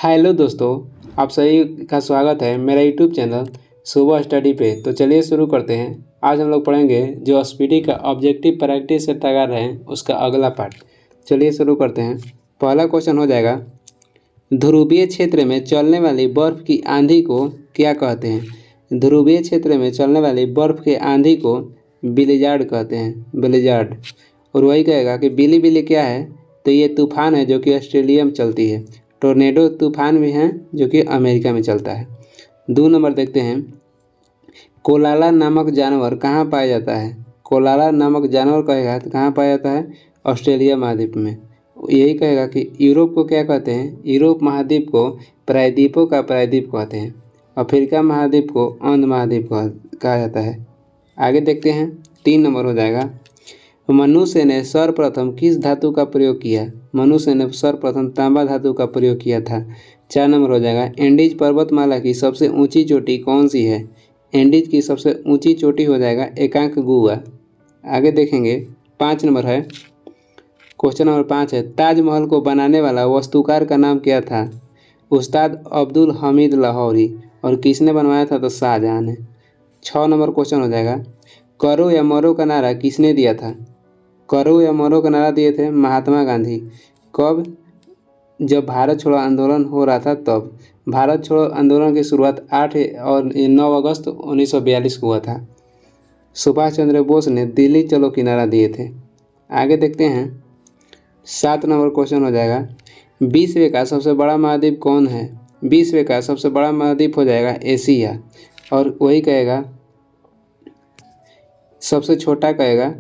Hello दोस्तों, आप सभी का स्वागत है मेरा यूट्यूब चैनल सुबह स्टडी पे। तो चलिए शुरू करते हैं। आज हम लोग पढ़ेंगे जो एसपीटी का ऑब्जेक्टिव प्रैक्टिस से तैयार रहे हैं उसका अगला पार्ट। चलिए शुरू करते हैं। पहला क्वेश्चन हो जाएगा, ध्रुवीय क्षेत्र में चलने वाली बर्फ़ की आंधी को क्या कहते हैं। ध्रुवीय क्षेत्र में चलने वाली बर्फ़ की आंधी को बिलिजार्ड कहते हैं, बिलिजार्ड। और वही कहेगा कि बिली बिली क्या है, तो ये तूफान है जो कि ऑस्ट्रेलिया में चलती है। टोर्नेडो तूफान भी हैं जो कि अमेरिका में चलता है। 2 नंबर देखते हैं, कोलाला नामक जानवर कहाँ पाया जाता है। कोलाला नामक जानवर कहेगा तो कहाँ पाया जाता है, ऑस्ट्रेलिया महाद्वीप में। यही कहेगा कि यूरोप को क्या कहते हैं, यूरोप महाद्वीप को प्रायद्वीपों का प्रायद्वीप कहते हैं। अफ्रीका महाद्वीप को अंध महाद्वीप कहा जाता है। आगे देखते हैं, 3 नंबर हो जाएगा, मनुष्य ने सर्वप्रथम किस धातु का प्रयोग किया। मनुष्य ने सर्वप्रथम तांबा धातु का प्रयोग किया था। 4 नंबर हो जाएगा, एंडीज पर्वतमाला की सबसे ऊंची चोटी कौन सी है। एंडीज की सबसे ऊंची चोटी हो जाएगा एकांकगुआ। आगे देखेंगे, 5 नंबर है, क्वेश्चन नंबर 5 है, ताजमहल को बनाने वाला वास्तुकार का नाम क्या था। उस्ताद अब्दुल हमीद लाहौरी। और किसने बनवाया था, तो शाहजहां ने। 6 नंबर क्वेश्चन हो जाएगा, करो या मरो का नारा किसने दिया था। करो या मरो का नारा दिए थे महात्मा गांधी। कब, जब भारत छोड़ो आंदोलन हो रहा था तब। भारत छोड़ो आंदोलन की शुरुआत 8 और 9 अगस्त 1942 को हुआ था। सुभाष चंद्र बोस ने दिल्ली चलो की नारा दिए थे। आगे देखते हैं, 7 नंबर क्वेश्चन हो जाएगा, विश्व का सबसे बड़ा महाद्वीप कौन है। विश्व का सबसे बड़ा महाद्वीप हो जाएगा एशिया। और वही कहेगा, सबसे छोटा कहेगा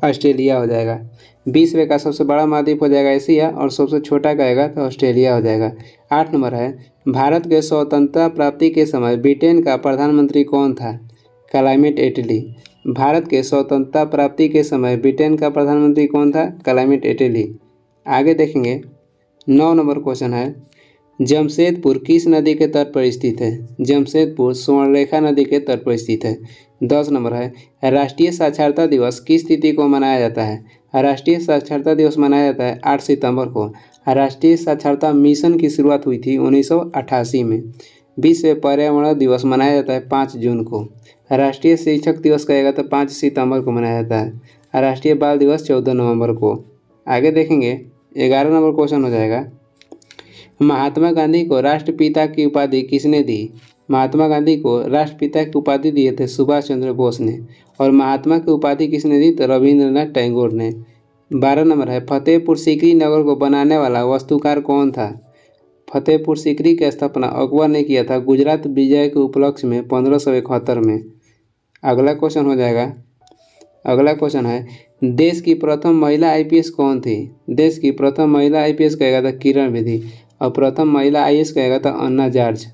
ऑस्ट्रेलिया हो जाएगा। विश्व का सबसे बड़ा महाद्वीप हो जाएगा एशिया और सबसे छोटा कहेगा तो ऑस्ट्रेलिया हो जाएगा। 8 नंबर है, भारत के स्वतंत्रता प्राप्ति के समय ब्रिटेन का प्रधानमंत्री कौन था। क्लाइमेट एटली। भारत के स्वतंत्रता प्राप्ति के समय ब्रिटेन का प्रधानमंत्री कौन था, क्लाइमेट एटली। आगे देखेंगे, 9 नंबर क्वेश्चन है, जमशेदपुर किस नदी के तट पर स्थित है। जमशेदपुर स्वर्णरेखा नदी के तट पर स्थित है। 10 नंबर है, राष्ट्रीय साक्षरता दिवस किस तिथि को मनाया जाता है। राष्ट्रीय साक्षरता दिवस मनाया जाता है 8 सितंबर को। राष्ट्रीय साक्षरता मिशन की शुरुआत हुई थी 1988 में। विश्व पर्यावरण दिवस मनाया जाता है 5 जून को। राष्ट्रीय शिक्षक दिवस कहेगा तो 5 सितंबर को मनाया जाता है। राष्ट्रीय बाल दिवस 14 नवंबर को। आगे देखेंगे, 11 नंबर क्वेश्चन हो जाएगा, महात्मा गांधी को राष्ट्रपिता की उपाधि किसने दी। महात्मा गांधी को राष्ट्रपिता की उपाधि दिए थे सुभाष चंद्र बोस ने। और महात्मा की उपाधि किसने दी, तो रविंद्रनाथ टैगोर ने। 12 नंबर है, फतेहपुर सीकरी नगर को बनाने वाला वास्तुकार कौन था। फतेहपुर सीकरी की स्थापना अकबर ने किया था गुजरात विजय के उपलक्ष्य में 1571 में। अगला क्वेश्चन हो जाएगा, अगला क्वेश्चन है, देश की प्रथम महिला आईपीएस कौन थी। देश की प्रथम महिला आईपीएस कहेगा था किरण बेदी। और प्रथम महिला आईएएस कहेगा था अन्ना जॉर्ज।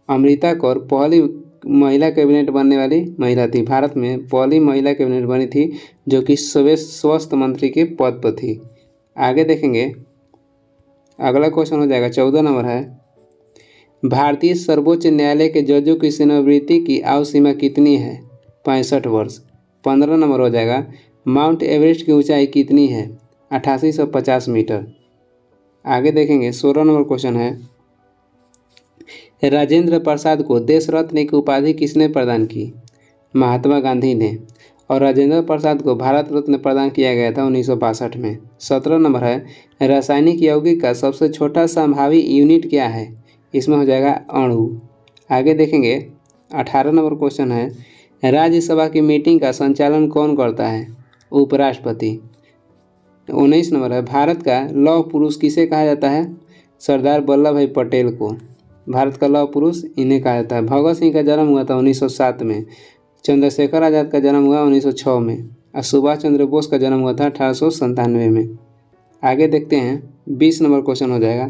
अमृता कौर पहली महिला कैबिनेट बनने वाली महिला थी। भारत में पहली महिला कैबिनेट बनी थी जो कि स्वास्थ्य मंत्री के पद पर थी। आगे देखेंगे, अगला क्वेश्चन हो जाएगा, 14 नंबर है, भारतीय सर्वोच्च न्यायालय के जजों की सेवानिवृत्ति की आयु सीमा कितनी है, 65 वर्ष। 15 नंबर हो जाएगा, माउंट एवरेस्ट की ऊंचाई कितनी है, 8850 मीटर। आगे देखेंगे, 16 नंबर क्वेश्चन है, राजेंद्र प्रसाद को देश रत्न की उपाधि किसने प्रदान की। महात्मा गांधी ने। और राजेंद्र प्रसाद को भारत रत्न प्रदान किया गया था 1962 में। 17 नंबर है, रासायनिक यौगिक का सबसे छोटा संभावी यूनिट क्या है। इसमें हो जाएगा अणु। आगे देखेंगे, 18 नंबर क्वेश्चन है, राज्यसभा की मीटिंग का संचालन कौन करता है, उपराष्ट्रपति। 19 नंबर है, भारत का लौह पुरुष किसे कहा जाता है, सरदार वल्लभ भाई पटेल को। भारत का लौह पुरुष इन्हें कहा जाता है। भगत सिंह का जन्म हुआ था 1907 में। चंद्रशेखर आज़ाद का जन्म हुआ 1906 में। और सुभाष चंद्र बोस का जन्म हुआ था 1897 में। आगे देखते हैं, 20 नंबर क्वेश्चन हो जाएगा,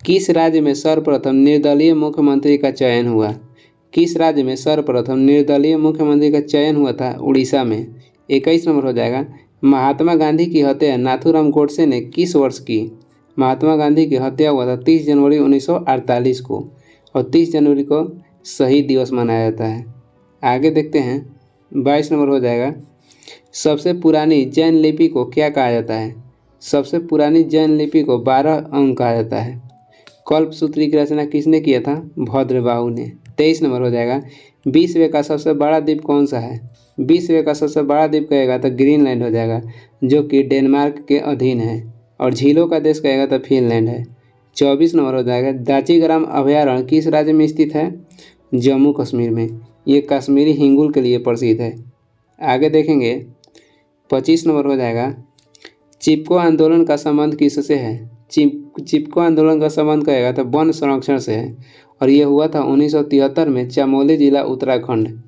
किस राज्य में सर्वप्रथम निर्दलीय मुख्यमंत्री का चयन हुआ। किस राज्य में सर्वप्रथम निर्दलीय मुख्यमंत्री का चयन हुआ था, उड़ीसा में। 21 नंबर हो जाएगा, महात्मा गांधी की हत्या नाथूराम गोडसे ने किस वर्ष की। महात्मा गांधी की हत्या हुआ था 30 जनवरी 1948 को। और 30 जनवरी को शहीद दिवस मनाया जाता है। आगे देखते हैं, 22 नंबर हो जाएगा, सबसे पुरानी जैन लिपि को क्या कहा जाता है। सबसे पुरानी जैन लिपि को 12 अंक कहा जाता है। कल्पसूत्री की रचना किसने किया था? भद्रबाहु ने। 23 नंबर हो जाएगा, विश्व का सबसे बड़ा द्वीप कौन सा है? विश्व का सबसे बड़ा द्वीप कहेगा तो ग्रीनलैंड हो जाएगा, जो कि डेनमार्क के अधीन है। और झीलों का देश कहेगा तो फिनलैंड है। 24 नंबर हो जाएगा, दाचीग्राम अभयारण्य किस राज्य में स्थित है? जम्मू कश्मीर में। ये कश्मीरी हिंगुल के लिए प्रसिद्ध है। आगे देखेंगे 25 नंबर हो जाएगा, चिपको आंदोलन का संबंध किससे है? चिपको आंदोलन का संबंध कहेगा तो वन संरक्षण से है, और ये हुआ था 1973 में, चमोली जिला उत्तराखंड।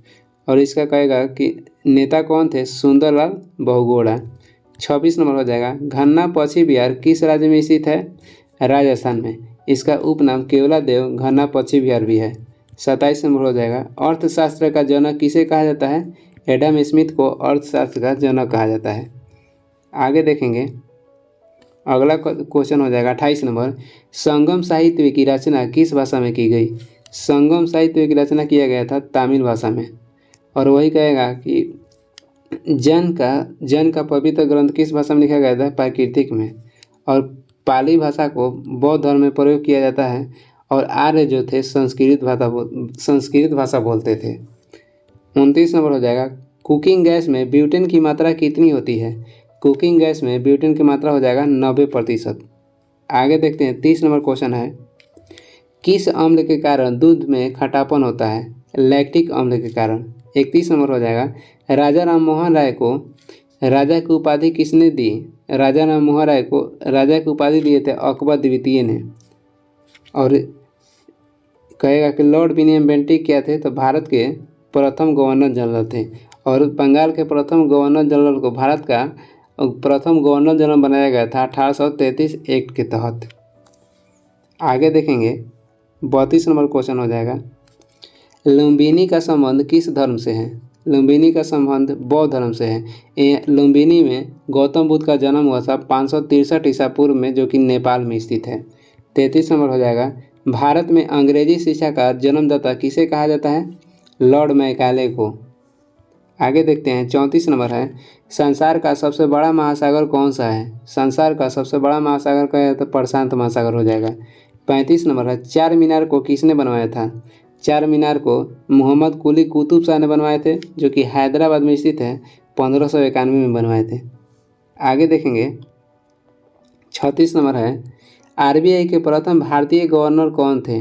और इसका कहेगा कि नेता कौन थे? सुंदरलाल बहुगुणा। 26 नंबर हो जाएगा, घन्ना पक्षी विहार किस राज्य में स्थित है? राजस्थान में। इसका उपनाम केवलादेव घन्ना पक्षी विहार भी है। 27 नंबर हो जाएगा, अर्थशास्त्र का जनक किसे कहा जाता है? एडम स्मिथ को अर्थशास्त्र का जनक कहा जाता है। आगे देखेंगे, अगला क्वेश्चन हो जाएगा 28 नंबर, संगम साहित्य की रचना किस भाषा में की गई? संगम साहित्य की रचना किया गया था तमिल भाषा में। और वही कहेगा कि जैन का पवित्र ग्रंथ किस भाषा में लिखा गया था? प्राकृतिक में। और पाली भाषा को बौद्ध धर्म में प्रयोग किया जाता है। और आर्य जो थे संस्कृत भाषा बोलते थे। 29 नंबर हो जाएगा, कुकिंग गैस में ब्यूटेन की मात्रा कितनी होती है? कुकिंग गैस में ब्यूटेन की मात्रा हो जाएगा 90%। आगे देखते हैं 30 नंबर क्वेश्चन है, किस अम्ल के कारण दूध में खटापन होता है? लैक्टिक अम्ल के कारण। 31 नंबर हो जाएगा, राजा राम मोहन राय को राजा की उपाधि किसने दी? राजा राम मोहन राय को राजा की उपाधि दिए थे अकबर द्वितीय ने। और कहेगा कि लॉर्ड विलियम बेंटिक क्या थे? तो भारत के प्रथम गवर्नर जनरल थे। और बंगाल के प्रथम गवर्नर जनरल को भारत का प्रथम गवर्नर जनरल बनाया गया था 1833 एक्ट के तहत। आगे देखेंगे 32 नंबर क्वेश्चन हो जाएगा, लुम्बिनी का संबंध किस धर्म से है? लुम्बिनी का संबंध बौद्ध धर्म से है। लुम्बिनी में गौतम बुद्ध का जन्म हुआ था 563 ईसा पूर्व में, जो कि नेपाल में स्थित है। 33 नंबर हो जाएगा, भारत में अंग्रेजी शिक्षा का जन्मदाता किसे कहा जाता है? लॉर्ड मैकाले को। आगे देखते हैं 34 नंबर है, संसार का सबसे बड़ा महासागर कौन सा है? संसार का सबसे बड़ा महासागर का है तो प्रशांत महासागर हो जाएगा। 35 नंबर है, चार मीनार को किसने बनवाया था? चार मीनार को मोहम्मद कुली कुतुब शाह ने बनवाए थे, जो कि हैदराबाद में स्थित है। 1591 में बनवाए थे। आगे देखेंगे 36 नंबर है, आरबीआई के प्रथम भारतीय गवर्नर कौन थे?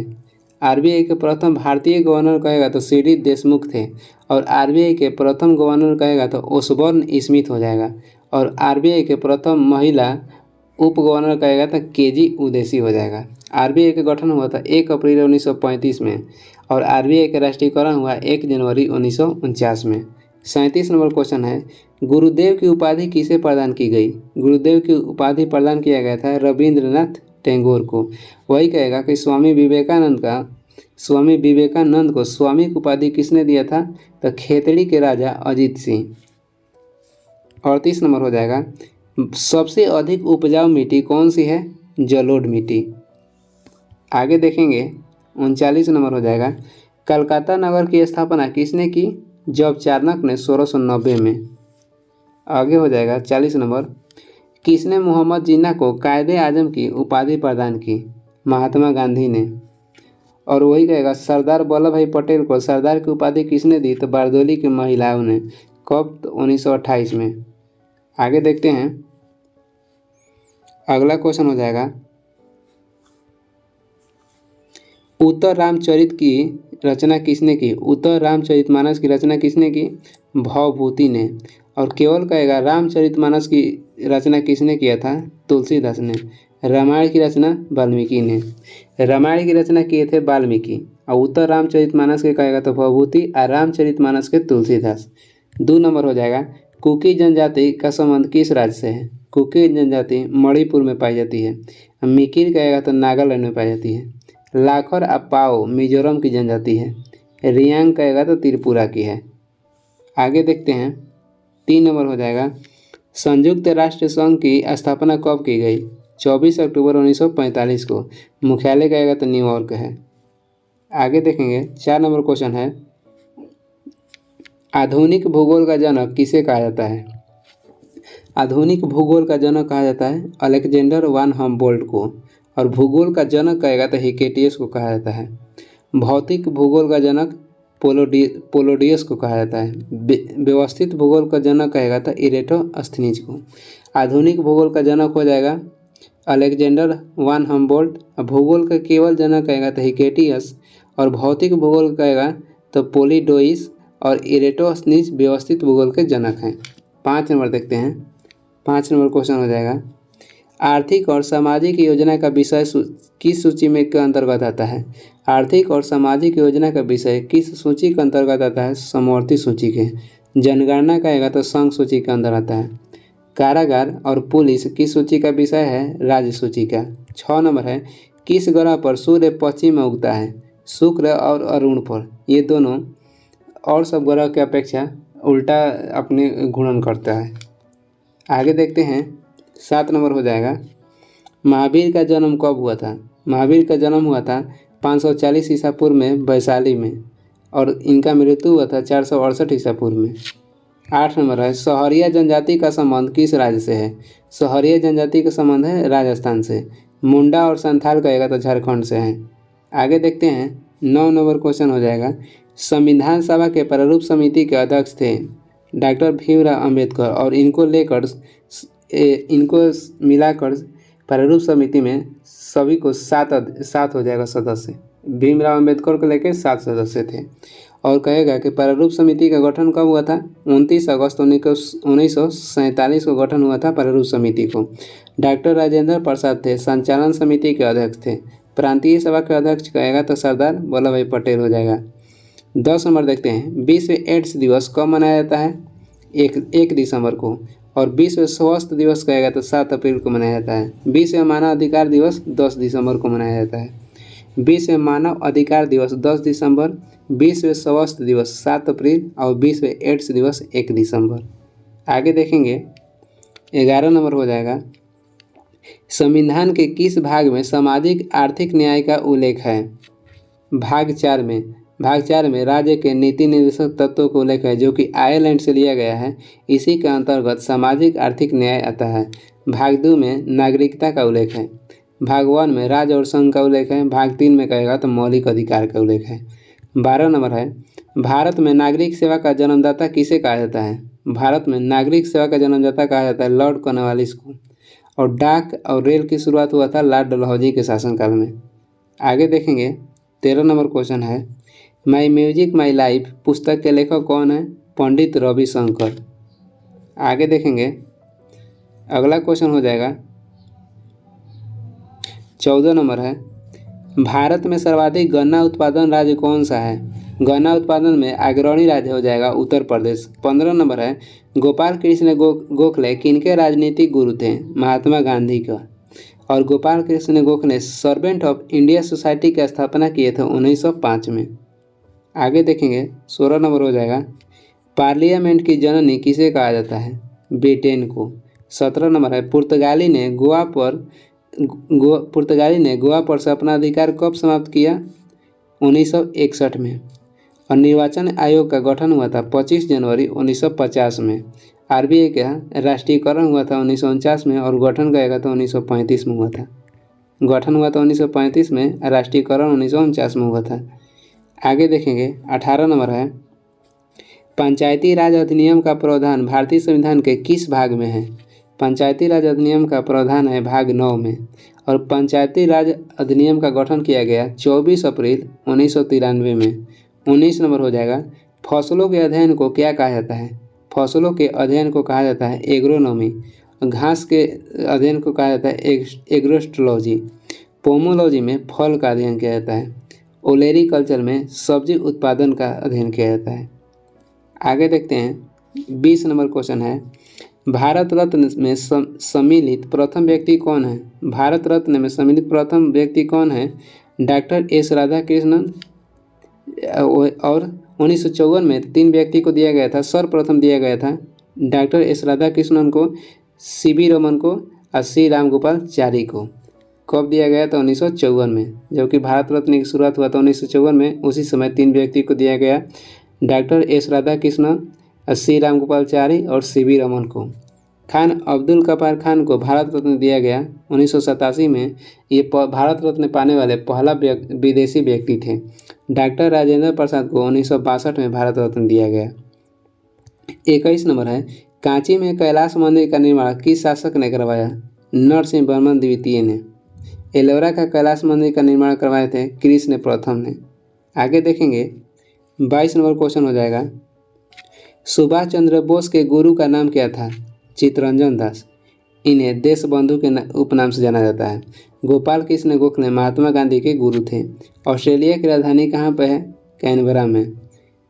आरबीआई के प्रथम भारतीय गवर्नर कहेगा तो सीडी देशमुख थे। और आरबीआई के प्रथम गवर्नर कहेगा तो ओसबॉर्न स्मिथ हो जाएगा। और आरबीआई के प्रथम महिला उप गवर्नर कहेगा तो केजी उदेसी हो जाएगा। आरबीआई का गठन हुआ था 1 अप्रैल 1935 में। और आरबीआई का राष्ट्रीयकरण हुआ 1 जनवरी 1949 में। 37 नंबर क्वेश्चन है, गुरुदेव की उपाधि किसे प्रदान की गई? गुरुदेव की उपाधि प्रदान किया गया था रविंद्रनाथ टैगोर को। वही कहेगा कि स्वामी विवेकानंद को स्वामी की उपाधि किसने दिया था? तो खेतड़ी के राजा अजीत सिंह। 38 नंबर हो जाएगा, सबसे अधिक उपजाऊ मिट्टी कौन सी है? जलोढ़ मिट्टी। आगे देखेंगे 39 नंबर हो जाएगा, कलकत्ता नगर की स्थापना किसने की? जॉब चार्नक ने 1690 में। आगे हो जाएगा 40 नंबर, किसने मोहम्मद जिन्ना को कायदे आजम की उपाधि प्रदान की? महात्मा गांधी ने। और वही कहेगा सरदार वल्लभ भाई पटेल को सरदार की उपाधि किसने दी? तो बारदोली की महिलाओं ने। कब? तो 1928 में। आगे देखते हैं, अगला क्वेश्चन हो जाएगा, उत्तर रामचरित की रचना किसने की? उत्तर रामचरितमानस की रचना किसने की? भवभूति ने। और केवल कहेगा रामचरितमानस की रचना किसने किया था? तुलसीदास ने। रामायण की रचना वाल्मीकि ने। रामायण की रचना किए थे वाल्मीकि। और उत्तर रामचरितमानस के कहेगा तो भवभूति, और रामचरितमानस के तुलसीदास। 2 नंबर हो जाएगा, कुकी जनजाति का संबंध किस राज्य से है? कुकी जनजाति मणिपुर में पाई जाती है। मिकिर कहेगा तो नागालैंड में पाई जाती है। लाखर अपाओ मिजोरम की जनजाति है। रियांग कहेगा तो त्रिपुरा की है। आगे देखते हैं 3 नंबर हो जाएगा, संयुक्त राष्ट्र संघ की स्थापना कब की गई? 24 अक्टूबर 1945 को। मुख्यालय कहेगा तो न्यूयॉर्क है। आगे देखेंगे 4 नंबर क्वेश्चन है, आधुनिक भूगोल का जनक किसे कहा जाता है? आधुनिक भूगोल का जनक कहा जाता है अलेक्जेंडर वान हम्बोल्ट को, और भूगोल का जनक कहेगा तो हिकेटियस को कहा जाता है। भौतिक भूगोल का जनक पोलोडियस को कहा जाता है। व्यवस्थित भूगोल का जनक कहेगा तो इरेटोस्थनीज को। आधुनिक भूगोल का जनक हो जाएगा अलेक्जेंडर वान हम्बोल्ट, भूगोल का केवल जनक कहेगा तो हिकेटियस, और भौतिक भूगोल कहेगा तो पोलिडोइस, और इरेटोस्थनीज व्यवस्थित भूगोल के जनक हैं। 5 नंबर देखते हैं। 5 नंबर क्वेश्चन हो जाएगा आर्थिक और सामाजिक योजना का विषय किस सूची में के अंतर्गत आता है। आर्थिक और सामाजिक योजना का विषय किस सूची के अंतर्गत आता है। समवर्ती सूची के। जनगणना कहेगा तो संघ सूची के अंदर आता है। कारागार और पुलिस किस सूची का विषय है। राज्य सूची का। 6 नंबर है किस ग्रह पर सूर्य पश्चिम में उगता है। शुक्र और अरुण पर। ये दोनों और सब ग्रह की अपेक्षा उल्टा अपने घूर्णन करता है। आगे देखते हैं। 7 नंबर हो जाएगा महावीर का जन्म कब हुआ था। महावीर का जन्म हुआ था 540 ईसा पूर्व में वैशाली में, और इनका मृत्यु हुआ था 468 ईसा पूर्व में। 8 नंबर है सहरिया जनजाति का संबंध किस राज्य से है। सहरिया जनजाति का संबंध है राजस्थान से। मुंडा और संथाल कहेगा तो झारखंड से है। आगे देखते हैं। 9 नंबर क्वेश्चन हो जाएगा संविधान सभा के प्रारूप समिति के अध्यक्ष थे डॉक्टर भीमराव अंबेडकर, और इनको मिलाकर प्रारूप समिति में सभी को 7 हो जाएगा सदस्य। भीमराव अंबेडकर को लेकर 7 सदस्य थे। और कहेगा कि प्रारूप समिति का गठन कब हुआ था। 29 अगस्त 1947 को गठन हुआ था प्रारूप समिति को। डॉक्टर राजेंद्र प्रसाद थे संचालन समिति के अध्यक्ष थे। प्रांतीय सभा के अध्यक्ष कहेगा तो सरदार वल्लभ भाई पटेल हो जाएगा। 10 नंबर देखते हैं विश्व एड्स दिवस कब मनाया जाता है। 1 दिसंबर को। और विश्व स्वास्थ्य दिवस कहेगा तो 7 अप्रैल को मनाया जाता है। विश्व मानव अधिकार दिवस 10 दिसंबर को मनाया जाता है। विश्व मानव अधिकार दिवस 10 दिसंबर, विश्व स्वास्थ्य दिवस 7 अप्रैल, और विश्व एड्स दिवस 1 दिसंबर। आगे देखेंगे। 11 नंबर हो जाएगा संविधान के किस भाग में सामाजिक आर्थिक न्याय का उल्लेख है। भाग 4 में राज्य के नीति निर्देशक तत्वों का उल्लेख है जो कि आयरलैंड से लिया गया है। इसी के अंतर्गत सामाजिक आर्थिक न्याय आता है। भाग 2 में नागरिकता का उल्लेख है। भाग 1 में राज्य और संघ का उल्लेख है। भाग 3 में कहेगा तो मौलिक अधिकार का उल्लेख है। 12 नंबर है भारत में नागरिक सेवा का जन्मदाता किसे कहा जाता है। भारत में नागरिक सेवा का जन्मदाता कहा जाता है लॉर्ड कॉर्नवालिस को। और डाक और रेल की शुरुआत हुआ था लॉर्ड डलहौजी के शासनकाल में। आगे देखेंगे। 13 नंबर क्वेश्चन है माई म्यूजिक माई लाइफ पुस्तक के लेखक कौन है। पंडित रविशंकर। आगे देखेंगे। अगला क्वेश्चन हो जाएगा 14 नंबर है भारत में सर्वाधिक गन्ना उत्पादन राज्य कौन सा है। गन्ना उत्पादन में अग्रणी राज्य हो जाएगा उत्तर प्रदेश। 15 नंबर है गोपाल कृष्ण गोखले किनके राजनीतिक गुरु थे। महात्मा गांधी का। और Gopal Krishna Gokhale servant of India society की स्थापना किए थे 1905 में। आगे देखेंगे। 16 नंबर हो जाएगा पार्लियामेंट की जननी किसे कहा जाता है। ब्रिटेन को। 17 नंबर है पुर्तगाली ने गोवा पर से अपना अधिकार कब समाप्त किया। 1961 में। और निर्वाचन आयोग का गठन हुआ था 25 जनवरी 1950 में। आरबीआई का राष्ट्रीयकरण हुआ था 1949 में, और गठन कहेगा तो 1935 में हुआ था। गठन हुआ था 1935 में, राष्ट्रीयकरण 1949 में हुआ था। आगे देखेंगे। 18 नंबर है पंचायती राज अधिनियम का प्रावधान भारतीय संविधान के किस भाग में है। पंचायती राज अधिनियम का प्रावधान है भाग 9 में। और पंचायती राज अधिनियम का गठन किया गया 24 अप्रैल 1993 में। 19 नंबर हो जाएगा फसलों के अध्ययन को क्या कहा जाता है। फसलों के अध्ययन को कहा जाता है एग्रोनॉमी। घास के अध्ययन को कहा जाता है एग्रोस्ट्रोलॉजी। पोमोलॉजी में फल का अध्ययन किया जाता है। ओलेरीकल्चर में सब्जी उत्पादन का अध्ययन किया जाता है। आगे देखते हैं। 20 नंबर क्वेश्चन है भारत रत्न में सम्मिलित प्रथम व्यक्ति कौन है। भारत रत्न में सम्मिलित प्रथम व्यक्ति कौन है। Doctor S Radhakrishnan. और 1954 में 3 व्यक्ति को दिया गया था। सर्वप्रथम दिया गया था डॉक्टर एस राधाकृष्णन को, सीवी रमन को और सी रामगोपालचारी को। कब दिया गया था 1954 में। जबकि भारत रत्न की शुरुआत हुआ था 1954 में। उसी समय 3 व्यक्ति को दिया गया डॉक्टर एस राधाकृष्णन, सी रामगोपालचारी और सीवी रमन को। खान अब्दुल गफ्फार खान को भारत रत्न दिया गया 1987 में। ये भारत रत्न पाने वाले पहला विदेशी व्यक्ति थे। डॉक्टर राजेंद्र प्रसाद को 1962 में भारत रत्न दिया गया। 21 नंबर है, कांची में कैलाश मंदिर का निर्माण किस शासक ने करवाया? नरसिंह वर्मन द्वितीय ने। एलोरा का कैलाश मंदिर का निर्माण करवाए थे कृष्ण प्रथम ने। आगे देखेंगे 22 नंबर क्वेश्चन हो जाएगा, सुभाष चंद्र बोस के गुरु का नाम क्या था? चित्तरंजन दास। इन्हें देश बंधु के उपनाम से जाना जाता है। गोपाल कृष्ण गोखले महात्मा गांधी के गुरु थे। ऑस्ट्रेलिया की राजधानी कहाँ पर है? कैनबरा में।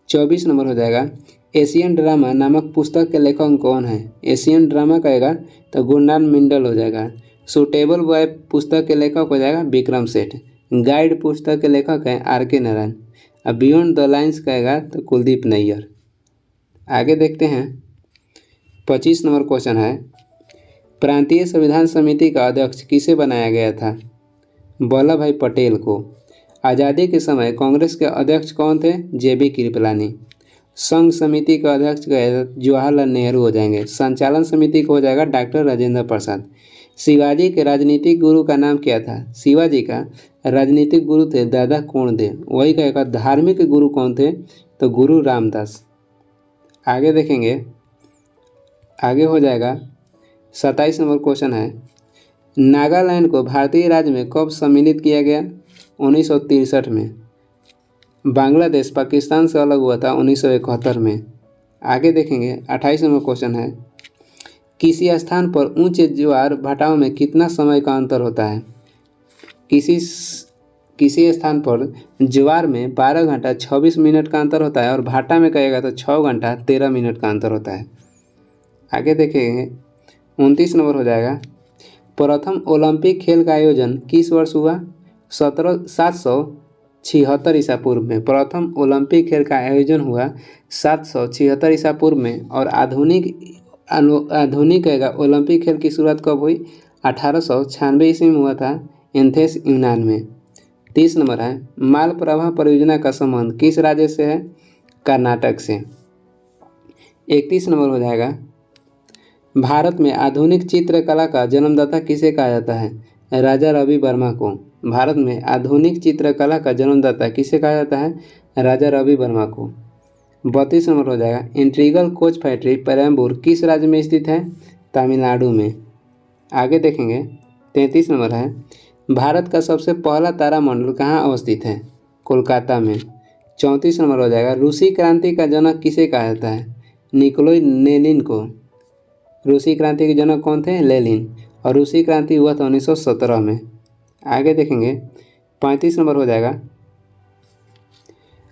24 नंबर हो जाएगा, एशियन ड्रामा नामक पुस्तक के लेखक कौन है? एशियन ड्रामा कहेगा तो गुरनान मिंडल हो जाएगा। सूटेबल बॉय पुस्तक के लेखक हो जाएगा विक्रम सेठ। गाइड पुस्तक के लेखक हैं आर.के. नारायण। अब बियॉन्ड द लाइन्स कहेगा तो कुलदीप नैयर। आगे देखते हैं 25 नंबर क्वेश्चन है, प्रांतीय संविधान समिति का अध्यक्ष किसे बनाया गया था? वल्लभ भाई पटेल को। आज़ादी के समय कांग्रेस के अध्यक्ष कौन थे? जे.बी. कृपलानी। संघ समिति का अध्यक्ष जवाहरलाल नेहरू हो जाएंगे। संचालन समिति को हो जाएगा डॉक्टर राजेंद्र प्रसाद। शिवाजी के राजनीतिक गुरु का नाम क्या था? शिवाजी का राजनीतिक गुरु थे दादा कोंडदेव। वही कहेगा धार्मिक गुरु कौन थे? तो गुरु रामदास। आगे देखेंगे, आगे हो जाएगा 27 नंबर क्वेश्चन है, नागालैंड को भारतीय राज्य में कब सम्मिलित किया गया? 1963 में। बांग्लादेश पाकिस्तान से अलग हुआ था 1971 में। आगे देखेंगे 28 नंबर क्वेश्चन है, किसी स्थान पर ऊंचे ज्वार भाटाओं में कितना समय का अंतर होता है? किसी स्थान पर ज्वार में 12 घंटा 26 मिनट का अंतर होता है और भाटा में कहेगा तो 6 घंटा 13 मिनट का अंतर होता है। आगे देखेंगे 29 नंबर हो जाएगा, प्रथम ओलंपिक खेल का आयोजन किस वर्ष हुआ? 776 ईसा पूर्व में प्रथम ओलंपिक खेल का आयोजन हुआ 776 ईसा पूर्व में। और आधुनिक कहेगा ओलंपिक खेल की शुरुआत कब हुई? 1896 ईस्वी में हुआ था एथेंस यूनान में। 30 नंबर है, मालप्रभा परियोजना का संबंध किस राज्य से है? कर्नाटक से। 31 नंबर हो जाएगा, भारत में आधुनिक चित्रकला का जन्मदाता किसे कहा जाता है? राजा रवि वर्मा को। भारत में आधुनिक चित्रकला का जन्मदाता किसे कहा जाता है? राजा रवि वर्मा को। 32 नंबर हो जाएगा, इंटीग्रल कोच फैक्ट्री पेरम्बूर किस राज्य में स्थित है? तमिलनाडु में। आगे देखेंगे 33 नंबर है, भारत का सबसे पहला तारामंडल कहाँ अवस्थित है? कोलकाता में। 34 नंबर हो जाएगा, रूसी क्रांति का जनक किसे कहा जाता है? निकोलाई लेनिन को। रूसी क्रांति के जनक कौन थे? लेनिन। और रूसी क्रांति हुआ था 1917 में। आगे देखेंगे 35 नंबर हो जाएगा,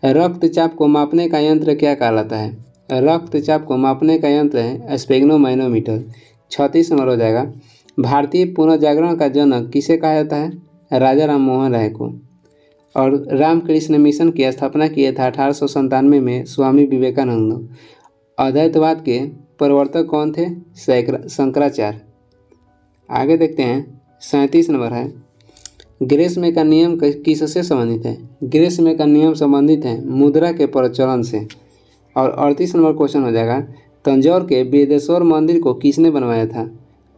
रक्तचाप को मापने का यंत्र क्या कहलाता है? रक्तचाप को मापने का यंत्र है स्फेग्नोमाइनोमीटर। 36 नंबर हो जाएगा, भारतीय पुनर्जागरण का जनक किसे कहा जाता है? राजा राम मोहन राय को। और रामकृष्ण मिशन की स्थापना किया था 1897 में स्वामी विवेकानंद। अद्वैतवाद के प्रवर्तक कौन थे? शंकराचार्य। आगे देखते हैं 37 नंबर है, ग्रीष्म का नियम किससे संबंधित है? ग्रीष्म का नियम संबंधित है मुद्रा के प्रचलन से। और 38 नंबर क्वेश्चन हो जाएगा, तंजौर के बृहदेश्वर मंदिर को किसने बनवाया था?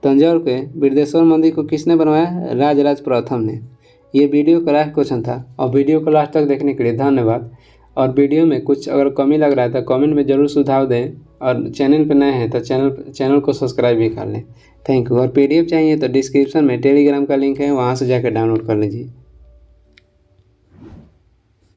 तंजौर के बृहदेश्वर मंदिर को किसने बनवाया? राजराज प्रथम ने। ये वीडियो का लास्ट क्वेश्चन था और वीडियो को लास्ट तक देखने के लिए धन्यवाद। और वीडियो में कुछ अगर कमी लग रहा है तो कमेंट में ज़रूर सुझाव दें और चैनल पर नए हैं तो चैनल को सब्सक्राइब भी कर लें। Thank you. और PDF चाहिए तो डिस्क्रिप्शन में टेलीग्राम का लिंक है, वहाँ से जाकर डाउनलोड कर लीजिए।